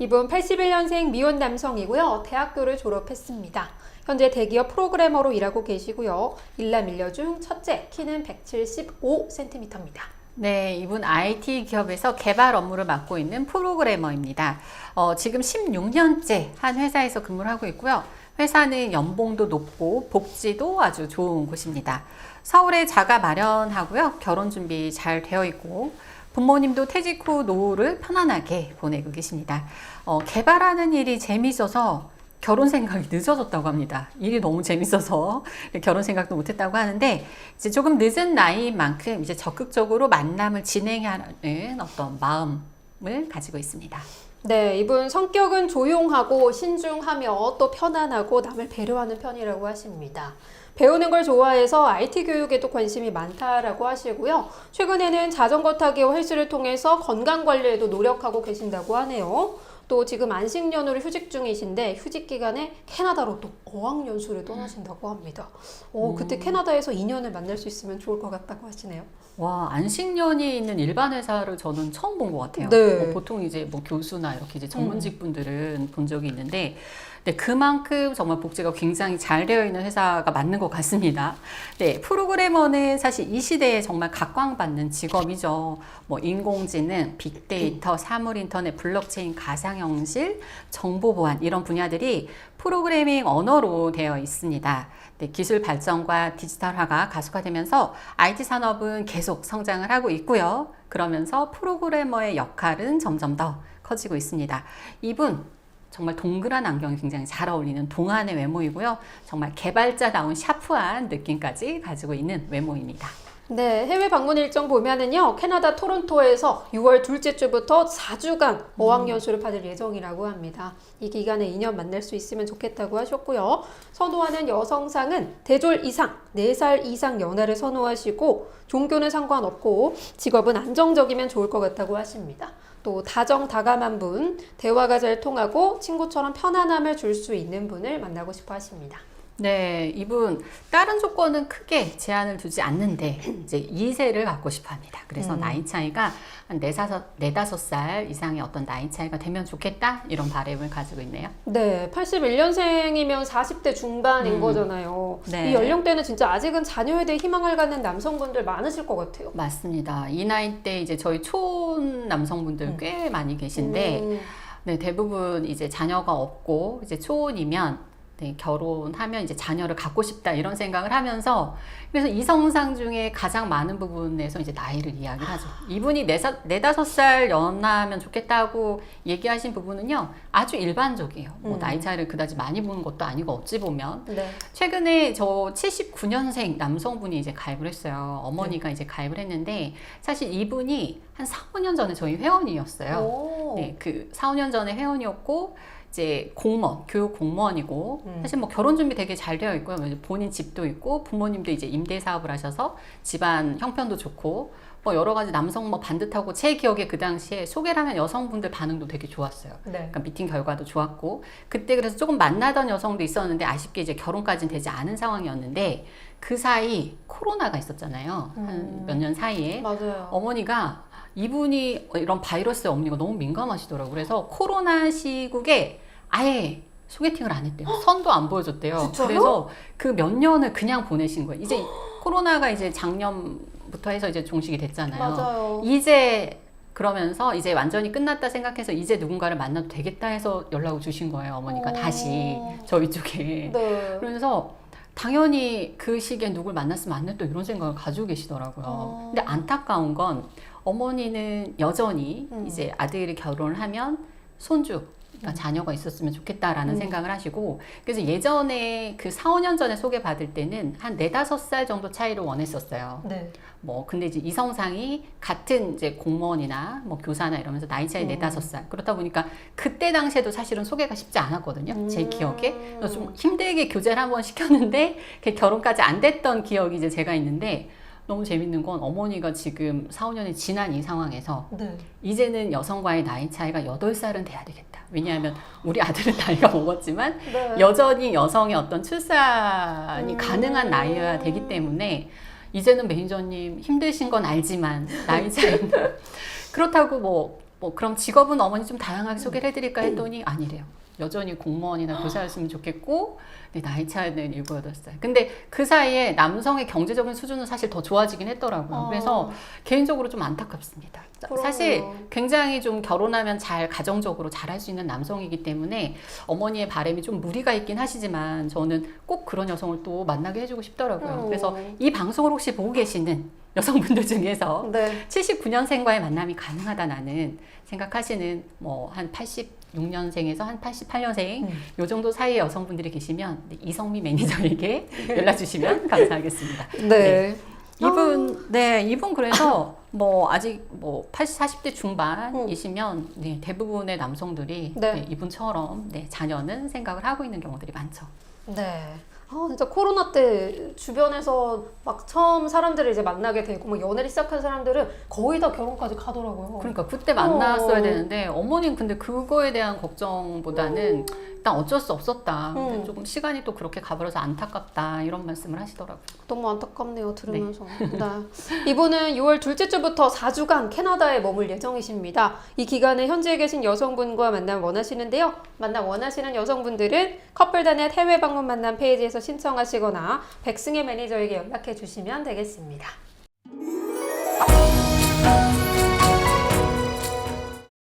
이분 81년생 미혼 남성이고요. 대학교를 졸업했습니다. 현재 대기업 프로그래머로 일하고 계시고요. 일남 일녀 중 첫째, 키는 175cm입니다. 네, 이분 IT 기업에서 개발 업무를 맡고 있는 프로그래머입니다. 지금 16년째 한 회사에서 근무를 하고 있고요. 회사는 연봉도 높고 복지도 아주 좋은 곳입니다. 서울에 자가 마련하고요. 결혼 준비 잘 되어 있고 부모님도 퇴직 후 노후를 편안하게 보내고 계십니다. 개발하는 일이 재미있어서 결혼 생각이 늦어졌다고 합니다. 일이 너무 재밌어서 결혼 생각도 못했다고 하는데 이제 조금 늦은 나이인 만큼 이제 적극적으로 만남을 진행하는 어떤 마음을 가지고 있습니다. 네, 이분 성격은 조용하고 신중하며 또 편안하고 남을 배려하는 편이라고 하십니다. 배우는 걸 좋아해서 IT 교육에도 관심이 많다라고 하시고요. 최근에는 자전거 타기와 헬스를 통해서 건강 관리에도 노력하고 계신다고 하네요. 또 지금 안식년으로 휴직 중이신데 휴직 기간에 캐나다로 또 어학연수를 떠나신다고 합니다. 그때 캐나다에서 인연을 만날 수 있으면 좋을 것 같다고 하시네요. 와, 안식년이 있는 일반 회사를 저는 처음 본 것 같아요. 네. 보통 이제 뭐 교수나 이렇게 이제 전문직 분들은 본 적이 있는데, 네, 그만큼 정말 복지가 굉장히 잘 되어 있는 회사가 맞는 것 같습니다. 네, 프로그래머는 사실 이 시대에 정말 각광받는 직업이죠. 뭐 인공지능, 빅데이터, 사물인터넷, 블록체인, 가상현실, 정보보안 이런 분야들이 프로그래밍 언어로 되어 있습니다. 네, 기술 발전과 디지털화가 가속화되면서 IT 산업은 계속 성장을 하고 있고요. 그러면서 프로그래머의 역할은 점점 더 커지고 있습니다. 이분 정말 동그란 안경이 굉장히 잘 어울리는 동안의 외모이고요. 정말 개발자다운 샤프한 느낌까지 가지고 있는 외모입니다. 네, 해외 방문 일정 보면은요, 캐나다 토론토에서 6월 둘째 주부터 4주간 어학연수를 받을 예정이라고 합니다. 이 기간에 인연 만날 수 있으면 좋겠다고 하셨고요. 선호하는 여성상은 대졸 이상, 4살 이상 연하를 선호하시고, 종교는 상관없고, 직업은 안정적이면 좋을 것 같다고 하십니다. 또 다정다감한 분, 대화가 잘 통하고 친구처럼 편안함을 줄 수 있는 분을 만나고 싶어 하십니다. 네, 이분 다른 조건은 크게 제한을 두지 않는데 이제 2세를 갖고 싶어 합니다. 그래서 나이 차이가 한 4~5살 이상의 어떤 나이 차이가 되면 좋겠다 이런 바람을 가지고 있네요. 네, 81년생이면 40대 중반인 거잖아요. 네. 이 연령대는 진짜 아직은 자녀에 대해 희망을 갖는 남성분들 많으실 것 같아요. 맞습니다. 이 나이 때 이제 저희 초혼 남성분들 꽤 많이 계신데 네, 대부분 이제 자녀가 없고 이제 초혼이면 네, 결혼하면 이제 자녀를 갖고 싶다 이런 생각을 하면서 그래서 이성상 중에 가장 많은 부분에서 이제 나이를 이야기를 하죠. 이분이 4~5살 연하면 좋겠다고 얘기하신 부분은요 아주 일반적이에요. 뭐 나이 차이를 그다지 많이 보는 것도 아니고 어찌 보면 네. 최근에 저 79년생 남성분이 이제 가입을 했어요. 어머니가 이제 가입을 했는데 사실 이분이 한 4~5년 전에 저희 회원이었어요. 오. 네, 그 4~5년 전에 회원이었고 이제 공무원, 교육 공무원이고 사실 뭐 결혼 준비 되게 잘 되어 있고요. 본인 집도 있고 부모님도 이제 임대 사업을 하셔서 집안 형편도 좋고 뭐 여러 가지 남성 뭐 반듯하고 제 기억에 그 당시에 소개를 하면 여성분들 반응도 되게 좋았어요. 네. 그러니까 미팅 결과도 좋았고 그때 그래서 조금 만나던 여성도 있었는데 아쉽게 이제 결혼까지는 되지 않은 상황이었는데 그 사이 코로나가 있었잖아요. 한 몇 년 사이에 맞아요. 어머니가 이분이 이런 바이러스에 어머니가 너무 민감하시더라고요. 그래서 코로나 시국에 아예 소개팅을 안 했대요. 선도 안 보여줬대요. 진짜요? 그래서 그 몇 년을 그냥 보내신 거예요. 이제 코로나가 이제 작년부터 해서 이제 종식이 됐잖아요. 맞아요. 이제 그러면서 이제 완전히 끝났다 생각해서 이제 누군가를 만나도 되겠다 해서 연락을 주신 거예요. 어머니가 다시 저희 쪽에. 네. 그러면서 당연히 그 시기에 누굴 만났으면 안 됐다 이런 생각을 가지고 계시더라고요. 근데 안타까운 건 어머니는 여전히 이제 아들이 결혼을 하면 손주 그러니까 자녀가 있었으면 좋겠다라는 생각을 하시고 그래서 예전에 그 4~5년 전에 소개받을 때는 한 4~5살 정도 차이를 원했었어요. 네. 뭐 근데 이제 이성상이 같은 이제 공무원이나 뭐 교사나 이러면서 나이 차이 4~5살 그렇다 보니까 그때 당시에도 사실은 소개가 쉽지 않았거든요. 제 기억에. 그래서 좀 힘들게 교제를 한번 시켰는데 결혼까지 안 됐던 기억이 이제 제가 있는데 너무 재밌는 건 어머니가 지금 4~5년이 지난 이 상황에서 네. 이제는 여성과의 나이 차이가 8살은 돼야 되겠다. 왜냐하면 우리 아들은 나이가 먹었지만 네. 여전히 여성의 어떤 출산이 가능한 나이여야 되기 때문에 이제는 매니저님 힘드신 건 알지만 나이 차이는 그렇다고 뭐 뭐 그럼 직업은 어머니 좀 다양하게 소개를 해드릴까 했더니 아니래요. 여전히 공무원이나 교사였으면 좋겠고 네, 나이 차이는 7, 8살. 근데 그 사이에 남성의 경제적인 수준은 사실 더 좋아지긴 했더라고요. 그래서 개인적으로 좀 안타깝습니다. 사실 그러네요. 굉장히 좀 결혼하면 잘 가정적으로 잘할 수 있는 남성이기 때문에 어머니의 바람이 좀 무리가 있긴 하시지만 저는 꼭 그런 여성을 또 만나게 해주고 싶더라고요. 그래서 이 방송을 혹시 보고 계시는 여성분들 중에서 네. 79년생과의 만남이 가능하다 나는 생각하시는 뭐 한 86년생에서 한 88년생 요 정도 사이의 여성분들이 계시면 이성미 매니저에게 연락 주시면 감사하겠습니다. 네. 이분 그래서 뭐 아직 뭐 40대 중반이시면 네, 대부분의 남성들이 네. 네, 이분처럼 네, 자녀는 생각을 하고 있는 경우들이 많죠. 네. 진짜 코로나 때 주변에서 막 처음 사람들을 이제 만나게 되고 뭐 연애를 시작한 사람들은 거의 다 결혼까지 가더라고요. 그러니까 그때 만났어야 되는데 어머니는 근데 그거에 대한 걱정보다는 일단 어쩔 수 없었다. 근데 조금 시간이 또 그렇게 가버려서 안타깝다 이런 말씀을 하시더라고요. 너무 안타깝네요, 들으면서. 네. 이분은 6월 둘째 주부터 4주간 캐나다에 머물 예정이십니다. 이 기간에 현지에 계신 여성분과 만남 원하시는데요. 만남 원하시는 여성분들은 커플단의 해외 방문 만남 페이지에서 신청하시거나 백승혜 매니저에게 연락해 주시면 되겠습니다.